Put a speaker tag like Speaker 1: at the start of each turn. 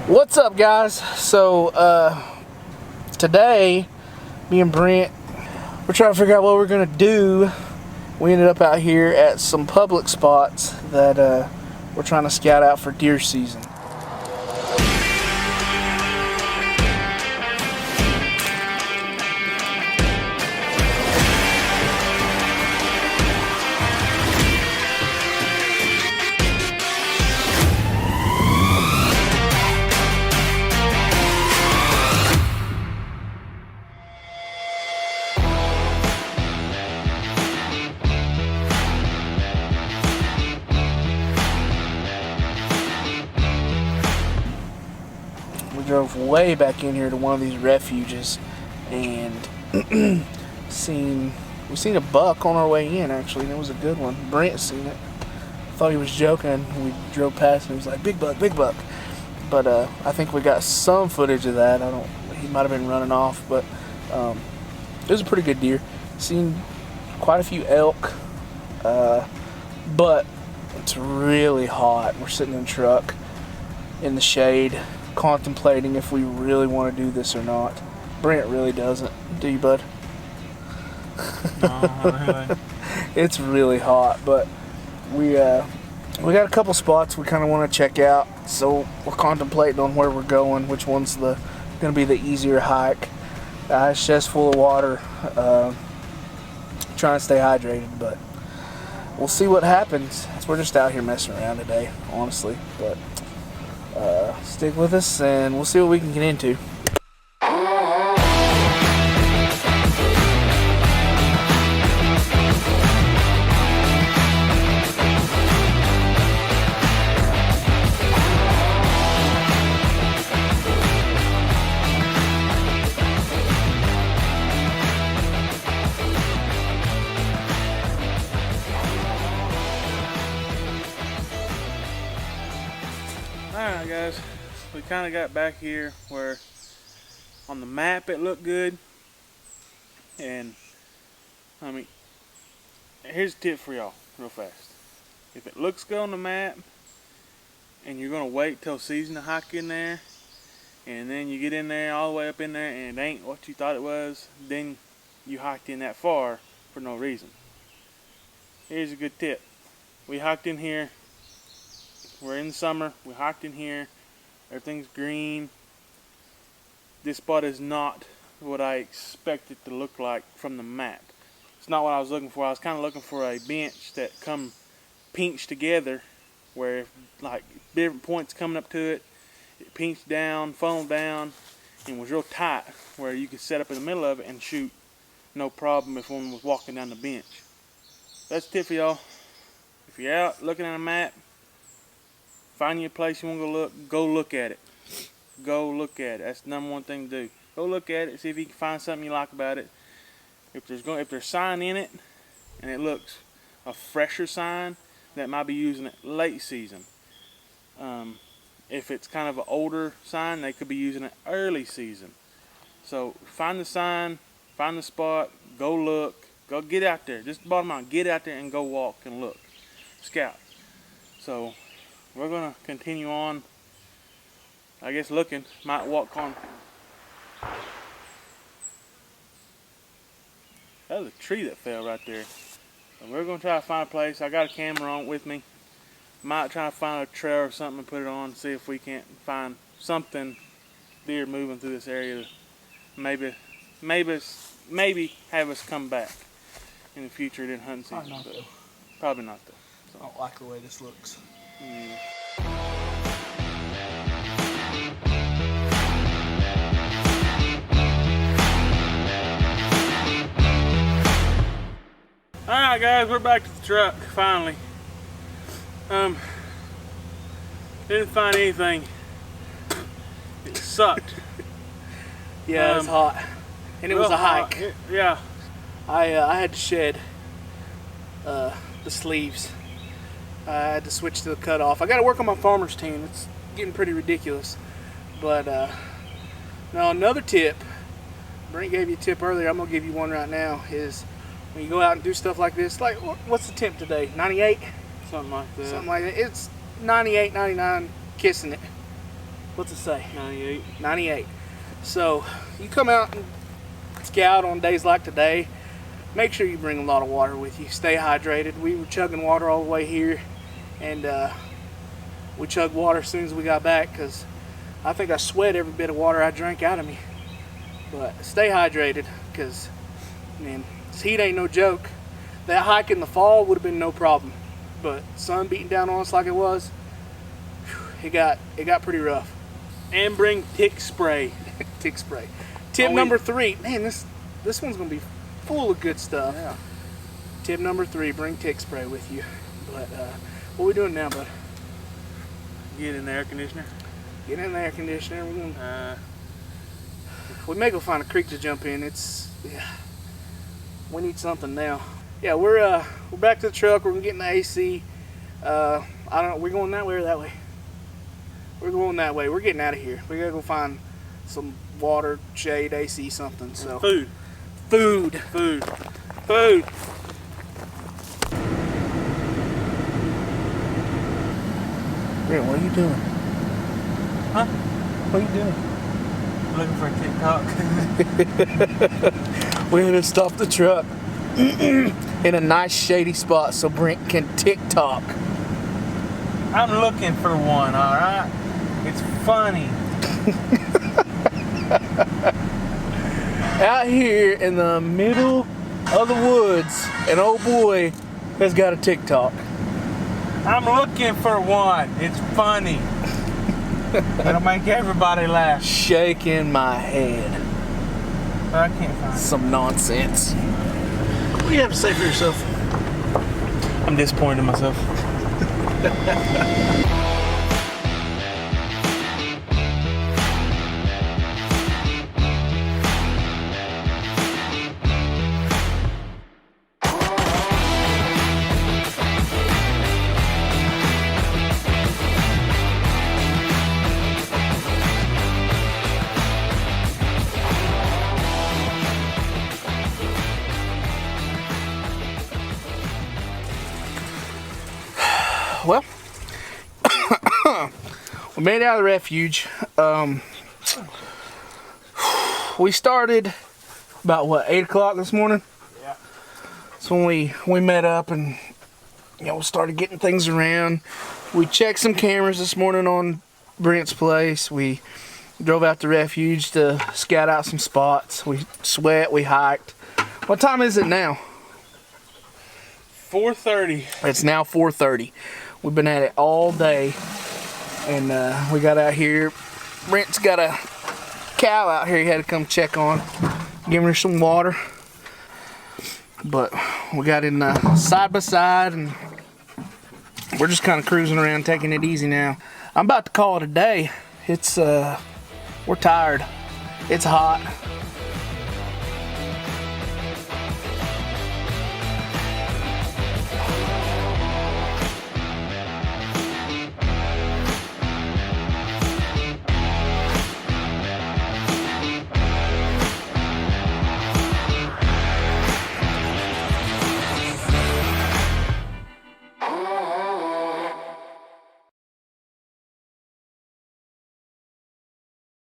Speaker 1: What's up, guys? So today me and Brent, we're trying to figure out what we're gonna do. We ended up out here at some public spots that we're trying to scout out for deer season. We drove way back in here to one of these refuges and we seen a buck on our way in, actually, and it was a good one. Brent seen it. Thought he was joking. We drove past and he was like, "Big buck, big buck." But I think we got some footage of that. He might have been running off, but it was a pretty good deer. Seen quite a few elk, but it's really hot. We're sitting in the truck in the shade, contemplating if we really want to do this or not. Brent really doesn't. Do you, bud?
Speaker 2: No, not really.
Speaker 1: It's really hot, but we got a couple spots we kind of want to check out, so we're contemplating on where we're going, which one's going to be the easier hike. It's chest full of water, trying to stay hydrated, but we'll see what happens. We're just out here messing around today, honestly, but stick with us and we'll see what we can get into.
Speaker 2: Alright guys, we kind of got back here where on the map it looked good, and I mean, here's a tip for y'all real fast. If it looks good on the map and you're going to wait till season to hike in there, and then you get in there all the way up in there and it ain't what you thought it was, then you hiked in that far for no reason. Here's a good tip. We hiked in here. We're in summer, we hiked in here, everything's green. This spot is not what I expected to look like from the map. It's not what I was looking for. I was kind of looking for a bench that come pinched together, where like different points coming up to it, it pinched down, funneled down, and was real tight, where you could set up in the middle of it and shoot no problem if one was walking down the bench. That's a tip for y'all. If you're out looking at a map, find you a place you want to go look at it. Go look at it. That's the number one thing to do. Go look at it, see if you can find something you like about it. If there's sign in it, and it looks a fresher sign, that might be using it late season. If it's kind of an older sign, they could be using it early season. So find the sign, find the spot, go look, go get out there. Just the bottom line, get out there and go walk and look. Scout. So we're going to continue on, I guess, looking. Might walk on. That was a tree that fell right there. So we're going to try to find a place. I got a camera on with me. Might try to find a trail or something and put it on, see if we can't find something, deer moving through this area. Maybe have us come back in the future in hunting season. Probably not though.
Speaker 1: I don't like the way this looks.
Speaker 2: Alright guys, we're back to the truck, finally. Didn't find anything. It sucked.
Speaker 1: Yeah, it was hot. And it was a hike.
Speaker 2: Yeah.
Speaker 1: I had to shed the sleeves. I had to switch to the cutoff. I got to work on my farmer's tan. It's getting pretty ridiculous. But now another tip. Brent gave you a tip earlier. I'm gonna give you one right now. Is when you go out and do stuff like this, like what's the temp today? 98?
Speaker 2: Something like that.
Speaker 1: Something like that. It's 98, 99, kissing it. What's it say?
Speaker 2: 98.
Speaker 1: 98. So you come out and scout on days like today, make sure you bring a lot of water with you. Stay hydrated. We were chugging water all the way here, and we chugged water as soon as we got back because I think I sweat every bit of water I drank out of me. But stay hydrated because, man, this heat ain't no joke. That hike in the fall would have been no problem, but sun beating down on us like it was, it got pretty rough.
Speaker 2: And bring tick spray.
Speaker 1: Tick spray. Tip number 3. Man, this one's gonna be full of good stuff.
Speaker 2: Yeah.
Speaker 1: Tip number 3: bring tick spray with you. But what are we doing now, bud?
Speaker 2: Get in the air conditioner.
Speaker 1: Get in the air conditioner. We may go find a creek to jump in. We need something now. Yeah, we're back to the truck. We're gonna get in the AC. I don't know. We're going that way or that way? We're going that way. We're getting out of here. We gotta go find some water, shade, AC, something. So
Speaker 2: Food.
Speaker 1: Food. Grant, what are you doing?
Speaker 2: Huh?
Speaker 1: What are you doing?
Speaker 2: Looking for a TikTok.
Speaker 1: We had to stop the truck in a nice shady spot so Brent can TikTok.
Speaker 2: I'm looking for one, alright? It's funny.
Speaker 1: Out here in the middle of the woods, an old boy has got a TikTok.
Speaker 2: I'm looking for one. It's funny. It'll make everybody laugh.
Speaker 1: Shaking my head.
Speaker 2: But I can't find it.
Speaker 1: Some nonsense. What do you have to say for yourself?
Speaker 2: I'm disappointed in myself.
Speaker 1: Well, we made it out of the refuge. We started about what, 8 o'clock this morning?
Speaker 2: Yeah.
Speaker 1: That's when we met up and started getting things around. We checked some cameras this morning on Brent's place. We drove out to refuge to scout out some spots. We sweat, we hiked. What time is it now?
Speaker 2: 4:30.
Speaker 1: It's now 4:30. We've been at it all day, and we got out here. Brent's got a cow out here he had to come check on, giving her some water. But we got in side by side, and we're just kind of cruising around, taking it easy now. I'm about to call it a day. It's we're tired. It's hot.